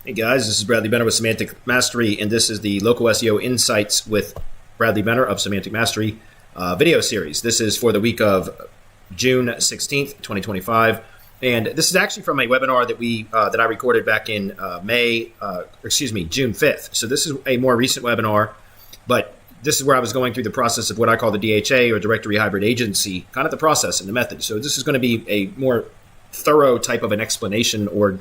Hey guys, this is Bradley Benner with Semantic Mastery, and this is the Local SEO Insights with Bradley Benner of Semantic Mastery video series. This is for the week of June 16th, 2025, and this is actually from a webinar that I recorded back in June 5th. So this is a more recent webinar, but this is where I was going through the process of what I call the DHA or Directory Hybrid Agency, kind of the process and the method. So this is going to be a more thorough type of an explanation or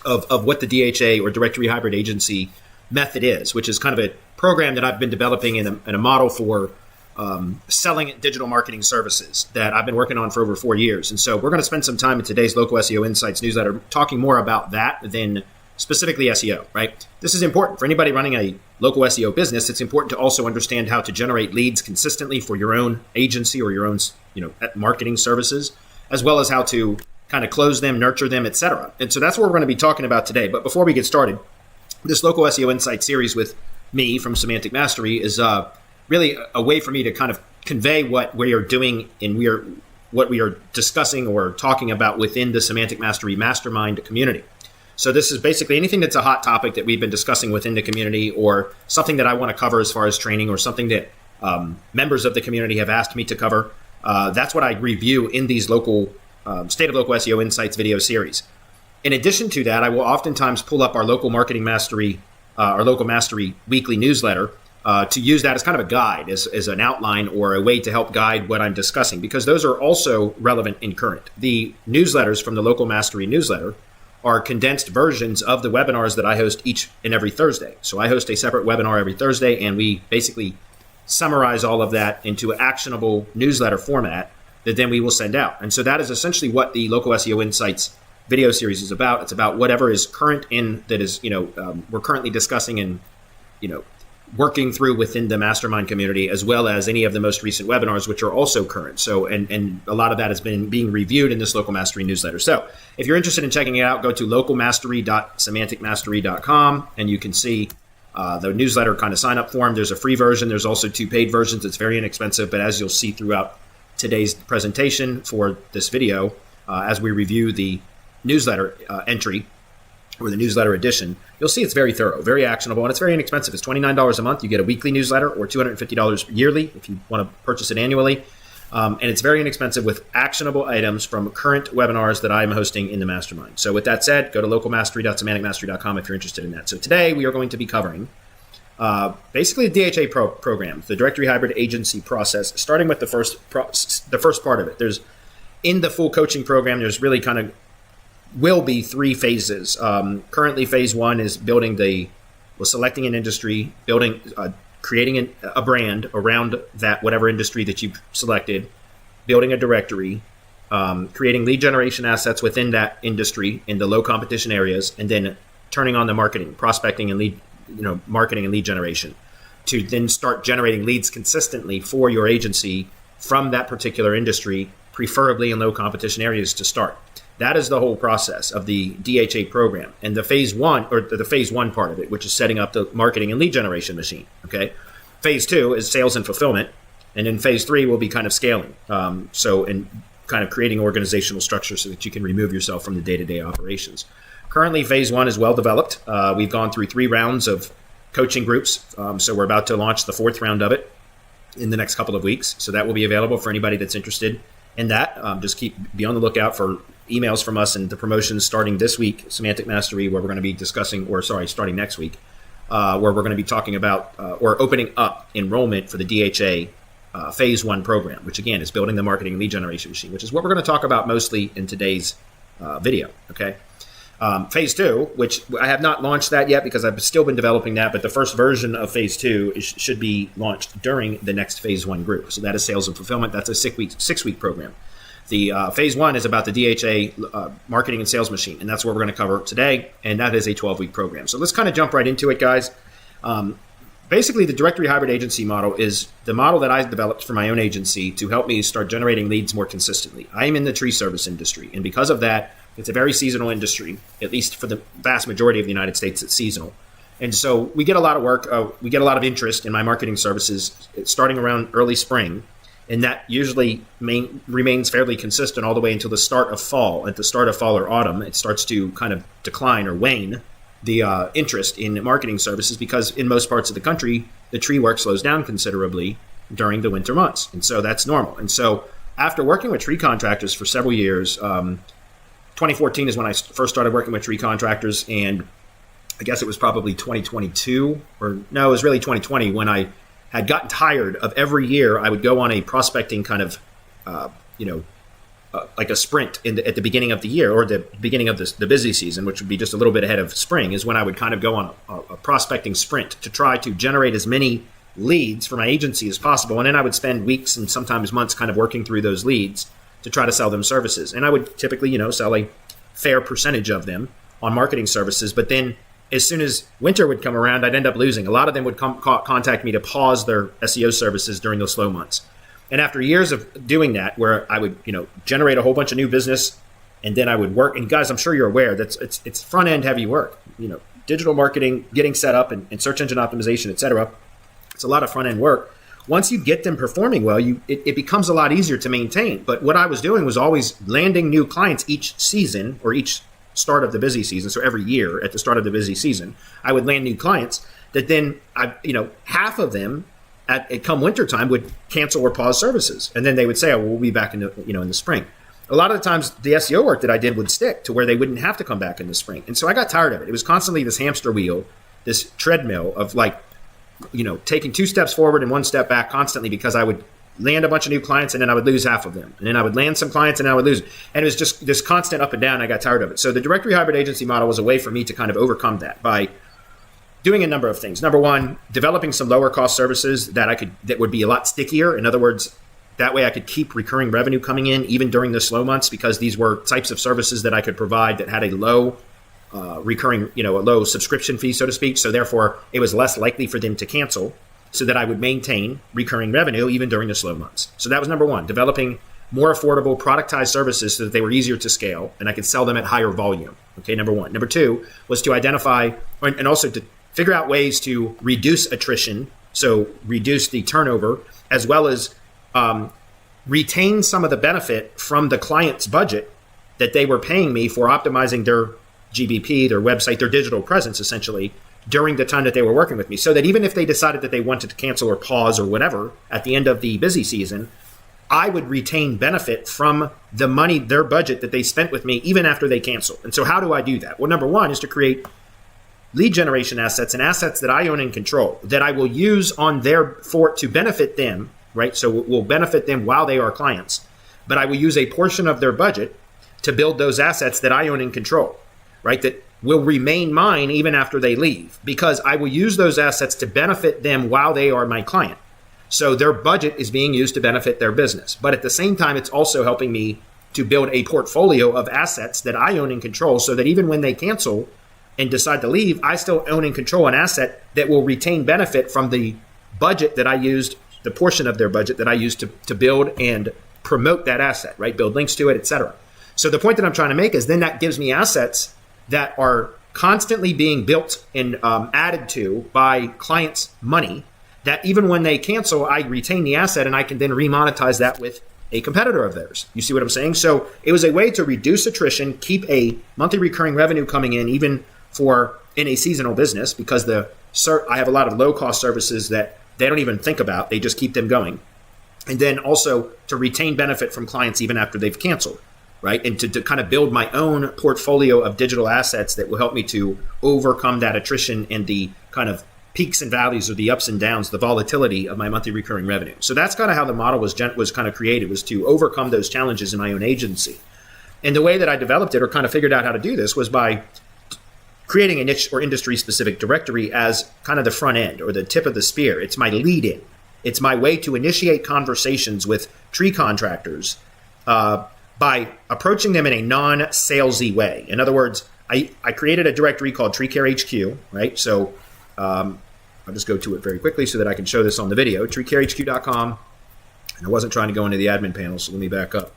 of what the DHA or Directory Hybrid Agency method is, which is kind of a program that I've been developing in a model for selling digital marketing services that I've been working on for over 4 years. And so we're going to spend some time in today's Local SEO Insights newsletter talking more about that than specifically SEO, right? This is important for anybody running a local SEO business. It's important to also understand how to generate leads consistently for your own agency or your own, marketing services, as well as how to kind of close them, nurture them, etc. And so that's what we're going to be talking about today. But before we get started, this Local SEO Insight series with me from Semantic Mastery is really a way for me to kind of convey what we are doing and what we are discussing or talking about within the Semantic Mastery Mastermind community. So this is basically anything that's a hot topic that we've been discussing within the community, or something that I want to cover as far as training, or something that members of the community have asked me to cover. That's what I review in these State of Local SEO Insights video series. In addition to that, I will oftentimes pull up our Local Marketing Mastery, our Local Mastery weekly newsletter to use that as kind of a guide, as an outline or a way to help guide what I'm discussing, because those are also relevant and current. The newsletters from the Local Mastery newsletter are condensed versions of the webinars that I host each and every Thursday. So I host a separate webinar every Thursday, and we basically summarize all of that into an actionable newsletter format that then we will send out. And so that is essentially what the Local SEO Insights video series is about. It's about whatever is current that is, we're currently discussing and, working through within the mastermind community, as well as any of the most recent webinars, which are also current. So, and a lot of that has been being reviewed in this Local Mastery newsletter. So if you're interested in checking it out, go to localmastery.semanticmastery.com, and you can see the newsletter kind of sign up form. There's a free version. There's also 2 paid versions. It's very inexpensive, but as you'll see throughout today's presentation for this video, as we review the newsletter entry or the newsletter edition, you'll see it's very thorough, very actionable, and it's very inexpensive. It's $29 a month. You get a weekly newsletter, or $250 yearly if you want to purchase it annually. And it's very inexpensive with actionable items from current webinars that I'm hosting in the mastermind. So with that said, go to localmastery.semanticmastery.com if you're interested in that. So today we are going to be covering basically the DHA program, the Directory Hybrid Agency process, starting with the first part of it. In the full coaching program, there's really will be 3 phases. Currently, phase 1 is selecting an industry, creating a brand around that, whatever industry that you've selected, building a directory, creating lead generation assets within that industry in the low competition areas, and then turning on the marketing, prospecting and lead, marketing and lead generation, to then start generating leads consistently for your agency from that particular industry, preferably in low competition areas to start. That is the whole process of the DHA program. And the phase 1 part of it, which is setting up the marketing and lead generation machine. Okay. Phase 2 is sales and fulfillment. And then phase 3 will be kind of scaling. And kind of creating organizational structure so that you can remove yourself from the day-to-day operations. Currently, phase 1 is well developed. We've gone through 3 rounds of coaching groups. So we're about to launch the 4th round of it in the next couple of weeks. So that will be available for anybody that's interested in that. Just be on the lookout for emails from us and the promotions starting this week, Semantic Mastery, where we're going to be starting next week, where we're going to be talking about or opening up enrollment for the DHA phase 1 program, which again is building the marketing and lead generation machine, which is what we're going to talk about mostly in today's video. Okay. Phase 2, which I have not launched that yet because I've still been developing that, but the first version of phase 2 should be launched during the next phase 1 group. So that is sales and fulfillment. That's a 6-week program. The phase 1 is about the DHA marketing and sales machine, and that's what we're going to cover today, and that is a 12-week program. So let's kind of jump right into it, guys. Basically, the Directory Hybrid Agency model is the model that I developed for my own agency to help me start generating leads more consistently. I am in the tree service industry, and because of that, it's a very seasonal industry. At least for the vast majority of the United States, it's seasonal. And so we get a lot of work, we get a lot of interest in my marketing services starting around early spring. And that usually remains fairly consistent all the way until the start of fall. At the start of fall or autumn, it starts to kind of decline or wane the interest in marketing services, because in most parts of the country, the tree work slows down considerably during the winter months. And so that's normal. And so after working with tree contractors for several years, 2014 is when I first started working with tree contractors. And I guess it was probably 2022, or no, it was really 2020 when I had gotten tired of every year I would go on a prospecting kind of, like a sprint at the beginning of the year, or the beginning of the busy season, which would be just a little bit ahead of spring, is when I would kind of go on a prospecting sprint to try to generate as many leads for my agency as possible. And then I would spend weeks and sometimes months kind of working through those leads to try to sell them services. And I would typically, sell a fair percentage of them on marketing services. But then as soon as winter would come around, I'd end up losing. A lot of them would contact me to pause their SEO services during those slow months. And after years of doing that, where I would, generate a whole bunch of new business, and then I would work. And guys, I'm sure you're aware that it's front end heavy work. Digital marketing, getting set up, and search engine optimization, et cetera. It's a lot of front end work. Once you get them performing well, it becomes a lot easier to maintain. But what I was doing was always landing new clients each season, or each start of the busy season. So every year at the start of the busy season, I would land new clients that then half of them at come wintertime would cancel or pause services. And then they would say, oh, well, we'll be back in the spring. A lot of the times the SEO work that I did would stick to where they wouldn't have to come back in the spring. And so I got tired of it. It was constantly this hamster wheel, this treadmill of taking 2 steps forward and 1 step back constantly, because I would land a bunch of new clients and then I would lose half of them. And then I would land some clients and I would lose. And it was just this constant up and down. I got tired of it. So the directory hybrid agency model was a way for me to kind of overcome that by doing a number of things. Number one, developing some lower cost services that would be a lot stickier. In other words, that way I could keep recurring revenue coming in even during the slow months, because these were types of services that I could provide that had a low recurring, a low subscription fee, so to speak. So therefore, it was less likely for them to cancel, so that I would maintain recurring revenue even during the slow months. So that was number one, developing more affordable productized services so that they were easier to scale and I could sell them at higher volume. Okay, number one. Number two was to identify and also to figure out ways to reduce attrition, so reduce the turnover, as well as retain some of the benefit from the client's budget that they were paying me for optimizing their GBP, their website, their digital presence, essentially, during the time that they were working with me. So that even if they decided that they wanted to cancel or pause or whatever at the end of the busy season, I would retain benefit from the money, their budget that they spent with me, even after they cancel. And so how do I do that? Well, number one is to create lead generation assets and assets that I own and control that I will use to benefit them, right? So will benefit them while they are clients, but I will use a portion of their budget to build those assets that I own and control, right? That will remain mine even after they leave, because I will use those assets to benefit them while they are my client. So their budget is being used to benefit their business. But at the same time, it's also helping me to build a portfolio of assets that I own and control, so that even when they cancel and decide to leave, I still own and control an asset that will retain benefit from the budget that I used, the portion of their budget that I used to build and promote that asset, right? Build links to it, etc. So the point that I'm trying to make is then that gives me assets that are constantly being built and added to by clients' money, that even when they cancel, I retain the asset and I can then remonetize that with a competitor of theirs. You see what I'm saying? So it was a way to reduce attrition, keep a monthly recurring revenue coming in, even in a seasonal business, because I have a lot of low cost services that they don't even think about. They just keep them going. And then also to retain benefit from clients even after they've canceled, right? And to kind of build my own portfolio of digital assets that will help me to overcome that attrition and the kind of peaks and valleys, or the ups and downs, the volatility of my monthly recurring revenue. So that's kind of how the model was kind of created, was to overcome those challenges in my own agency. And the way that I developed it, or kind of figured out how to do this, was by creating a niche or industry specific directory as kind of the front end, or the tip of the spear. It's my lead in. It's my way to initiate conversations with tree contractors by approaching them in a non-salesy way. In other words, I created a directory called Tree Care HQ, right? So I'll just go to it very quickly so that I can show this on the video. treecarehq.com. And I wasn't trying to go into the admin panel, so let me back up.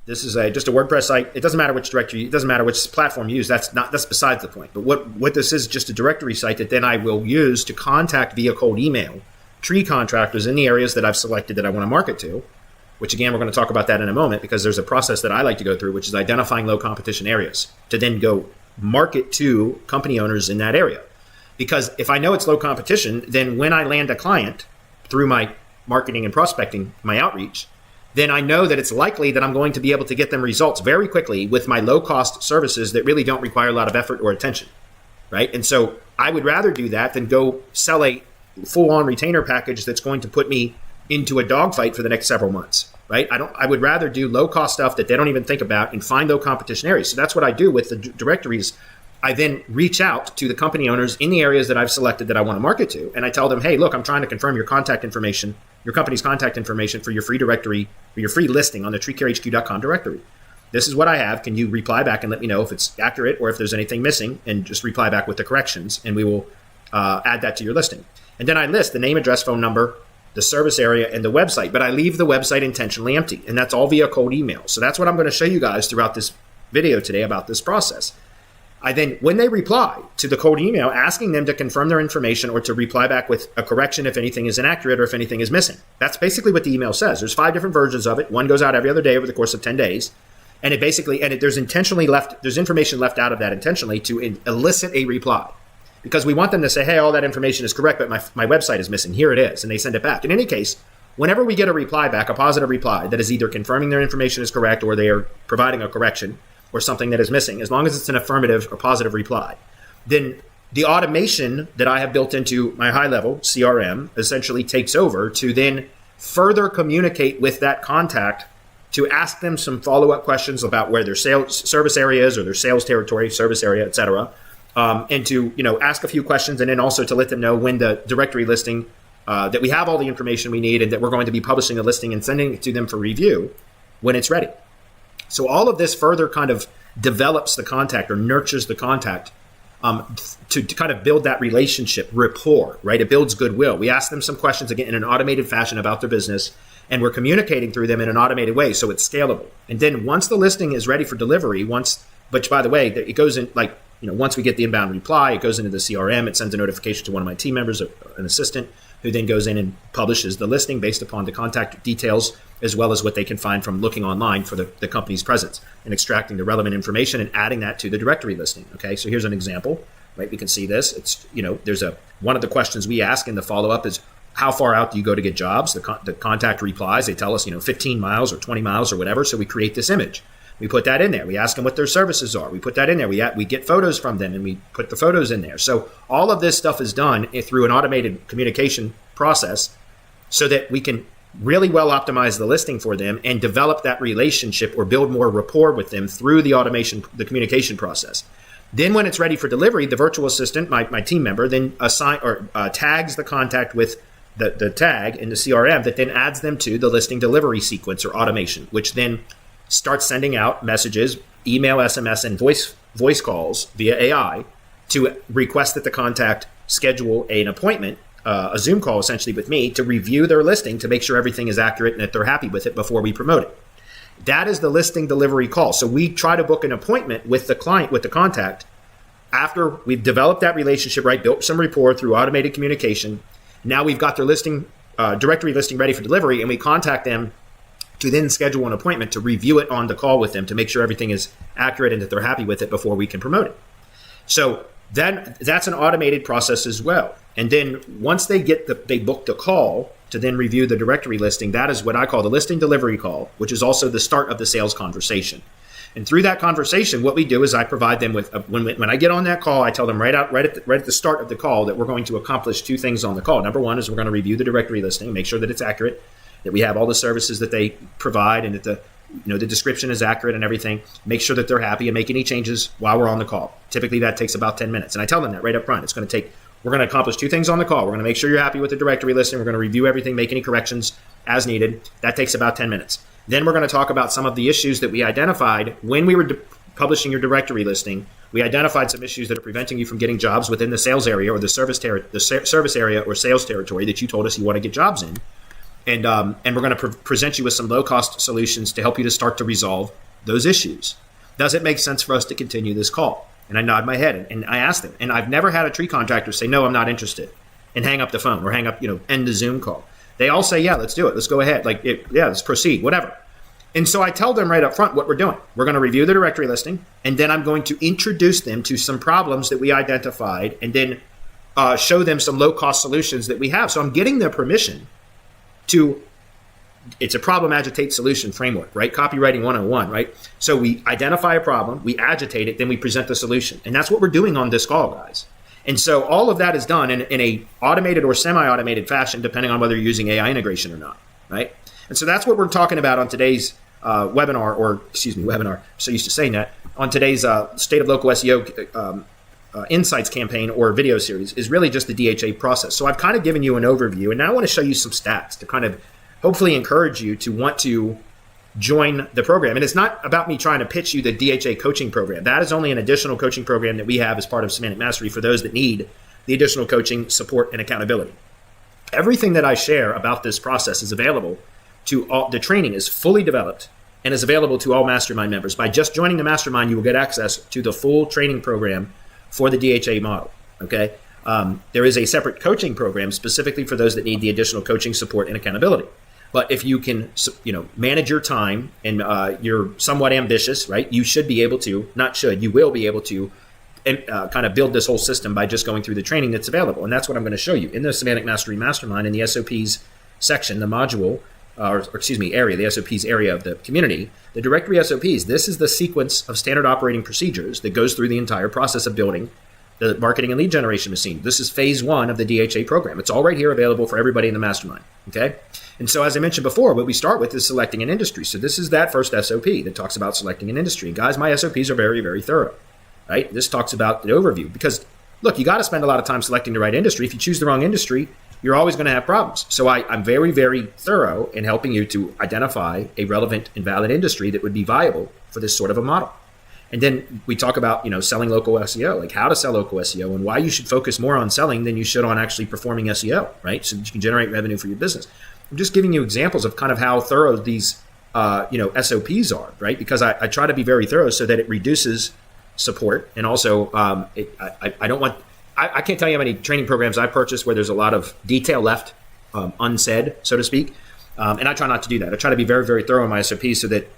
This is just a WordPress site. It doesn't matter which directory, it doesn't matter which platform you use. That's besides the point. But what this is just a directory site that then I will use to contact via cold email tree contractors in the areas that I've selected that I want to market to, which again, we're going to talk about that in a moment, because there's a process that I like to go through, which is identifying low competition areas to then go market to company owners in that area. Because if I know it's low competition, then when I land a client through my marketing and prospecting, my outreach, then I know that it's likely that I'm going to be able to get them results very quickly with my low cost services that really don't require a lot of effort or attention, right? And so I would rather do that than go sell a full on retainer package that's going to put me into a dogfight for the next several months, right? I would rather do low cost stuff that they don't even think about and find low competition areas. So that's what I do with the directories. I then reach out to the company owners in the areas that I've selected that I want to market to. And I tell them, hey, look, I'm trying to confirm your contact information, your company's contact information for your free directory, or your free listing on the treecarehq.com directory. This is what I have. Can you reply back and let me know if it's accurate or if there's anything missing, and just reply back with the corrections, and we will add that to your listing. And then I list the name, address, phone number, the service area, and the website, but I leave the website intentionally empty, and that's all via cold email. So that's what I'm going to show you guys throughout this video today about this process. I then, when they reply to the cold email, asking them to confirm their information or to reply back with a correction if anything is inaccurate or if anything is missing. That's basically what the email says. There's 5 different versions of it. One goes out every other day over the course of 10 days. And there's information left out of that intentionally to elicit a reply. Because we want them to say, hey, all that information is correct, but my website is missing. Here it is. And they send it back. In any case, whenever we get a reply back, a positive reply that is either confirming their information is correct or they are providing a correction or something that is missing, as long as it's an affirmative or positive reply, then the automation that I have built into my high-level CRM essentially takes over to then further communicate with that contact to ask them some follow-up questions about where their service area is or their sales territory, service area, et cetera, and to ask a few questions, and then also to let them know when the directory listing, that we have all the information we need and that we're going to be publishing the listing and sending it to them for review when it's ready. So all of this further kind of develops the contact or nurtures the contact to kind of build that relationship, rapport, right? It builds goodwill. We ask them some questions, again, in an automated fashion about their business, and we're communicating through them in an automated way, so it's scalable. And then once the listing is ready for delivery, which by the way, it goes in once we get the inbound reply, it goes into the CRM, it sends a notification to one of my team members, an assistant, who then goes in and publishes the listing based upon the contact details, as well as what they can find from looking online for the company's presence and extracting the relevant information and adding that to the directory listing. Okay, so here's an example, right? We can see this. It's, there's one of the questions we ask in the follow-up is, how far out do you go to get jobs? The contact replies, they tell us, 15 miles or 20 miles or whatever. So we create this image. We put that in there. We ask them what their services are. We put that in there. We get photos from them and we put the photos in there. So all of this stuff is done through an automated communication process so that we can really well optimize the listing for them and develop that relationship or build more rapport with them through the automation, the communication process. Then when it's ready for delivery, the virtual assistant, my team member, then tags the contact with the tag in the CRM that then adds them to the listing delivery sequence or automation, which then starts sending out messages, email, SMS, and voice calls via AI to request that the contact schedule an appointment, a Zoom call essentially with me, to review their listing to make sure everything is accurate and that they're happy with it before we promote it. That is the listing delivery call. So we try to book an appointment with the client, with the contact, after we've developed that relationship, right, built some rapport through automated communication. Now we've got their listing, directory listing ready for delivery, and we contact them to then schedule an appointment to review it on the call with them to make sure everything is accurate and that they're happy with it before we can promote it. So then that's an automated process as well. And then once they book the call to then review the directory listing, that is what I call the listing delivery call, which is also the start of the sales conversation. And through that conversation, what we do is I provide them with, when I get on that call, I tell them right at the start of the call that we're going to accomplish 2 things on the call. Number 1 is we're going to review the directory listing, make sure that it's accurate, that we have all the services that they provide, and that the description is accurate and everything. Make sure that they're happy and make any changes while we're on the call. Typically that takes about 10 minutes. And I tell them that right up front. We're going to accomplish 2 things on the call. We're going to make sure you're happy with the directory listing. We're going to review everything, make any corrections as needed. That takes about 10 minutes. Then we're going to talk about some of the issues that we identified when we were publishing your directory listing. We identified some issues that are preventing you from getting jobs within the sales area or the service area or sales territory that you told us you want to get jobs in. And we're going to present you with some low-cost solutions to help you to start to resolve those issues. Does it make sense for us to continue this call? And I nod my head and I ask them. And I've never had a tree contractor say, no, I'm not interested, and hang up the phone or end the Zoom call. They all say, yeah, let's do it. Let's go ahead. Let's proceed, whatever. And so I tell them right up front what we're doing. We're going to review the directory listing, and then I'm going to introduce them to some problems that we identified, and then show them some low-cost solutions that we have. So I'm getting their permission to, it's a problem agitate solution framework, right? Copywriting 101, right? So we identify a problem, we agitate it, then we present the solution. And that's what we're doing on this call, guys. And so all of that is done in a automated or semi-automated fashion, depending on whether you're using AI integration or not, right? And so that's what we're talking about on today's webinar, so used to saying that, on today's State of Local SEO Insights campaign or video series, is really just the DHA process. So I've kind of given you an overview, and now I want to show you some stats to kind of hopefully encourage you to want to join the program. And it's not about me trying to pitch you the DHA coaching program. That is only an additional coaching program that we have as part of Semantic Mastery for those that need the additional coaching, support, and accountability. Everything that I share about this process is available to all. The training is fully developed and is available to all Mastermind members. By just joining the Mastermind, you will get access to the full training program for the DHA model, okay? There is a separate coaching program specifically for those that need the additional coaching, support, and accountability. But if you can, manage your time and you're somewhat ambitious, right? You should be able to, you will be able to kind of build this whole system by just going through the training that's available. And that's what I'm going to show you in the Semantic Mastery Mastermind in the SOPs section, the module, area, the SOPs area of the community, the directory SOPs. This is the sequence of standard operating procedures that goes through the entire process of building the marketing and lead generation machine. This is phase 1 of the DHA program. It's all right here available for everybody in the Mastermind, okay? And so as I mentioned before, what we start with is selecting an industry. So this is that first SOP that talks about selecting an industry. And guys, my SOPs are very, very thorough, right? This talks about the overview because, look, you got to spend a lot of time selecting the right industry. If you choose the wrong industry, you're always going to have problems. So I'm very, very thorough in helping you to identify a relevant and valid industry that would be viable for this sort of a model. And then we talk about, selling local SEO, like how to sell local SEO and why you should focus more on selling than you should on actually performing SEO, right? So that you can generate revenue for your business. I'm just giving you examples of kind of how thorough these, SOPs are, right? Because I try to be very thorough so that it reduces support. And also, I can't tell you how many training programs I purchased where there's a lot of detail left unsaid, so to speak. And I try not to do that. I try to be very, very thorough in my SOPs so that,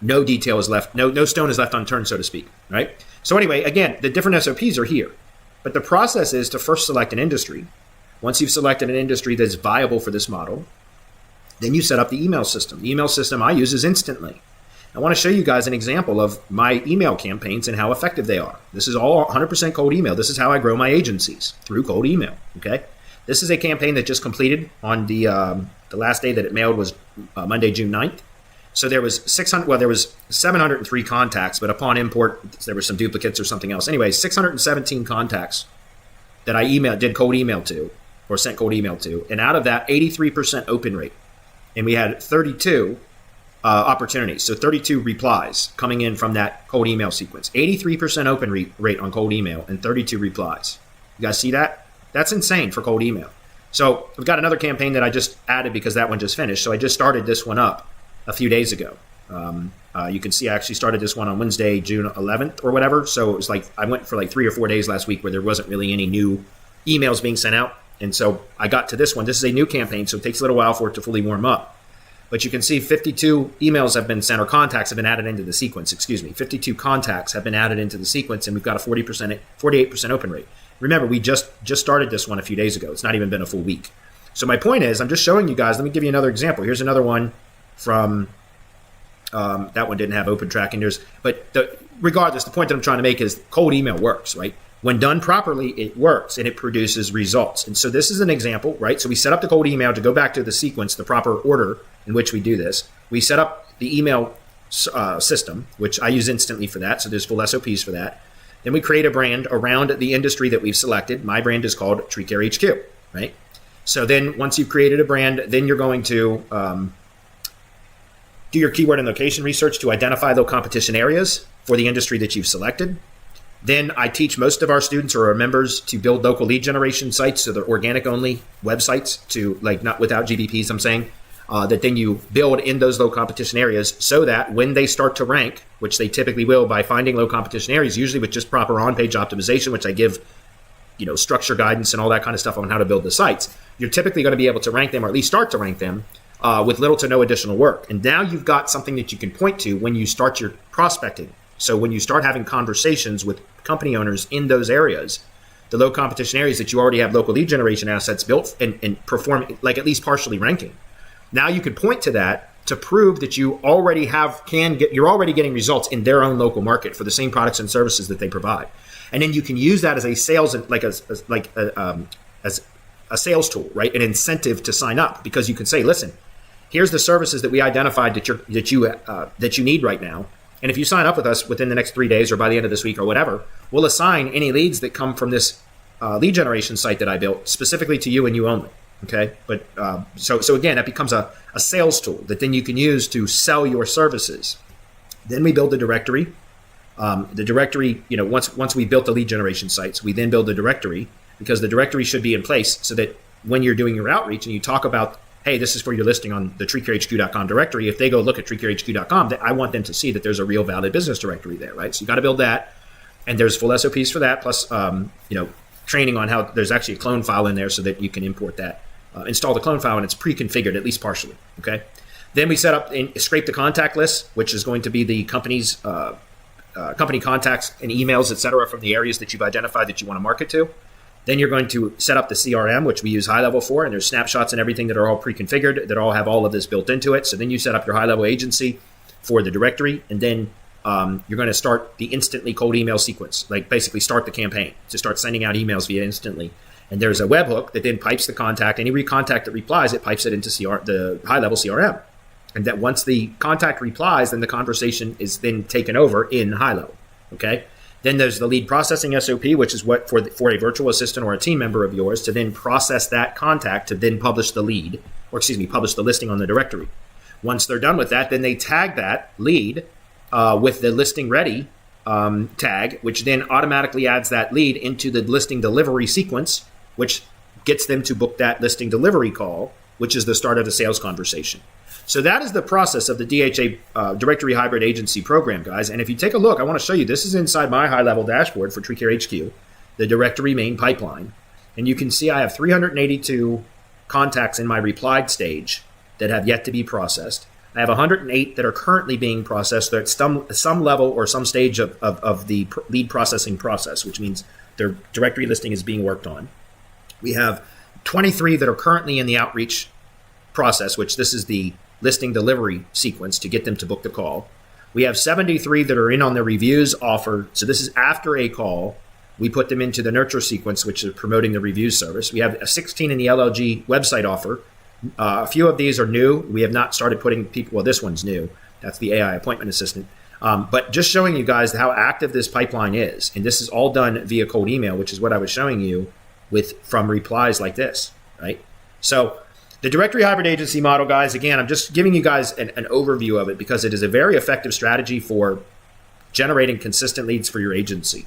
no detail is left, no stone is left unturned, so to speak, right? So anyway, again, the different SOPs are here. But the process is to first select an industry. Once you've selected an industry that's viable for this model, then you set up the email system. The email system I use is Instantly. I want to show you guys an example of my email campaigns and how effective they are. This is all 100% cold email. This is how I grow my agencies, through cold email, okay? This is a campaign that just completed on the last day that it mailed was Monday, June 9th. So there was 703 contacts, but upon import, there were some duplicates or something else. Anyway, 617 contacts that I did cold email to, or sent cold email to. And out of that, 83% open rate. And we had 32 opportunities. So 32 replies coming in from that cold email sequence. 83% open rate on cold email and 32 replies. You guys see that? That's insane for cold email. So we've got another campaign that I just added because that one just finished. So I just started this one up a few days ago. You can see I actually started this one on Wednesday, June 11th or whatever. So it was like I went for like 3 or 4 days last week where there wasn't really any new emails being sent out. And so I got to this one. This is a new campaign, so it takes a little while for it to fully warm up. But you can see 52 emails have been sent, or contacts have been added into the sequence. 52 contacts have been added into the sequence, and we've got a 48% open rate. Remember, we just started this one a few days ago. It's not even been a full week. So my point is, I'm just showing you guys. Let me give you another example. Here's another one from that one didn't have open tracking. Regardless, the point that I'm trying to make is cold email works, right? When done properly, it works and it produces results. And so this is an example, right? So we set up the cold email to go back to the sequence, the proper order in which we do this. We set up the email system, which I use Instantly for that. So there's full SOPs for that. Then we create a brand around the industry that we've selected. My brand is called Tree Care HQ, right? So then once you've created a brand, then you're going to do your keyword and location research to identify low competition areas for the industry that you've selected. Then I teach most of our students or our members to build local lead generation sites, so they're organic only websites, to not without GBPs, I'm saying, that then you build in those low competition areas so that when they start to rank, which they typically will by finding low competition areas, usually with just proper on-page optimization, which I give structure guidance and all that kind of stuff on how to build the sites, you're typically going to be able to rank them, or at least start to rank them with little to no additional work. And now you've got something that you can point to when you start your prospecting. So when you start having conversations with company owners in those areas, the low competition areas that you already have local lead generation assets built and perform like at least partially ranking. Now you could point to that to prove that you already you're already getting results in their own local market for the same products and services that they provide. And then you can use that as a sales, as a sales tool, right? An incentive to sign up, because you can say, listen, here's the services that we identified that you need right now. And if you sign up with us within the next 3 days or by the end of this week or whatever, we'll assign any leads that come from this lead generation site that I built specifically to you and you only. Okay. But so again, that becomes a sales tool that then you can use to sell your services. Then we build the directory. The directory, once we built the lead generation sites, we then build the directory, because the directory should be in place so that when you're doing your outreach and you talk about, hey, this is for your listing on the treecarehq.com directory, if they go look at treecarehq.com, I want them to see that there's a real valid business directory there, right? So you got to build that. And there's full SOPs for that, plus, training on how there's actually a clone file in there so that you can import that, install the clone file, and it's pre-configured, at least partially, okay? Then we set up and scrape the contact list, which is going to be the company's company contacts and emails, et cetera, from the areas that you've identified that you want to market to. Then you're going to set up the CRM, which we use high-level for, and there's snapshots and everything that are all pre-configured that all have all of this built into it. So then you set up your high-level agency for the directory, and then you're going to start the instantly cold email sequence, like basically start the campaign to start sending out emails via instantly. And there's a webhook that then pipes the contact. Any contact that replies, it pipes it into the high-level CRM. And that once the contact replies, then the conversation is then taken over in high-level, okay? Then there's the lead processing SOP, which is what for a virtual assistant or a team member of yours to then process that contact to then publish the listing on the directory. Once they're done with that, then they tag that lead with the listing ready tag, which then automatically adds that lead into the listing delivery sequence, which gets them to book that listing delivery call, which is the start of the sales conversation. So that is the process of the DHA Directory Hybrid Agency program, guys. And if you take a look, I want to show you, this is inside my high-level dashboard for TreeCare HQ, the directory main pipeline. And you can see I have 382 contacts in my replied stage that have yet to be processed. I have 108 that are currently being processed. They're at some level or some stage of the lead processing process, which means their directory listing is being worked on. We have 23 that are currently in the outreach process, which this is the listing delivery sequence to get them to book the call. We have 73 that are in on the reviews offer. So this is after a call. We put them into the nurture sequence, which is promoting the reviews service. We have 16 in the LLG website offer. A few of these are new. We have not started putting people, well, this one's new. That's the AI appointment assistant. But just showing you guys how active this pipeline is. And this is all done via cold email, which is what I was showing you from replies like this, right? So the directory hybrid agency model, guys, again, I'm just giving you guys an overview of it because it is a very effective strategy for generating consistent leads for your agency.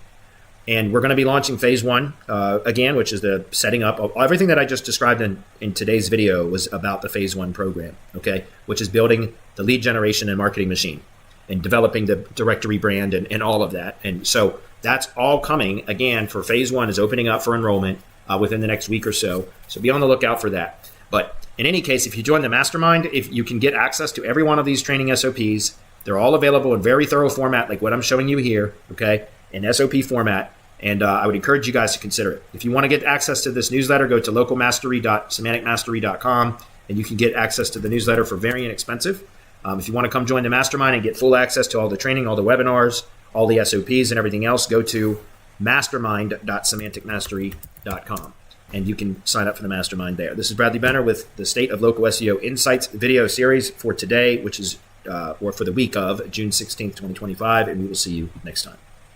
And we're going to be launching phase one again, which is the setting up of everything that I just described in today's video was about the phase one program, okay, which is building the lead generation and marketing machine and developing the directory brand and all of that. And so that's all coming again for phase one is opening up for enrollment within the next week or so. So be on the lookout for that. But in any case, if you join the mastermind, if you can get access to every one of these training SOPs, they're all available in very thorough format, like what I'm showing you here, okay, in SOP format. And I would encourage you guys to consider it. If you want to get access to this newsletter, go to localmastery.semanticmastery.com, and you can get access to the newsletter for very inexpensive. If you want to come join the mastermind and get full access to all the training, all the webinars, all the SOPs and everything else, go to mastermind.semanticmastery.com. And you can sign up for the mastermind there. This is Bradley Benner with the State of Local SEO Insights video series for today, which is or for the week of June 16th, 2025, and we will see you next time.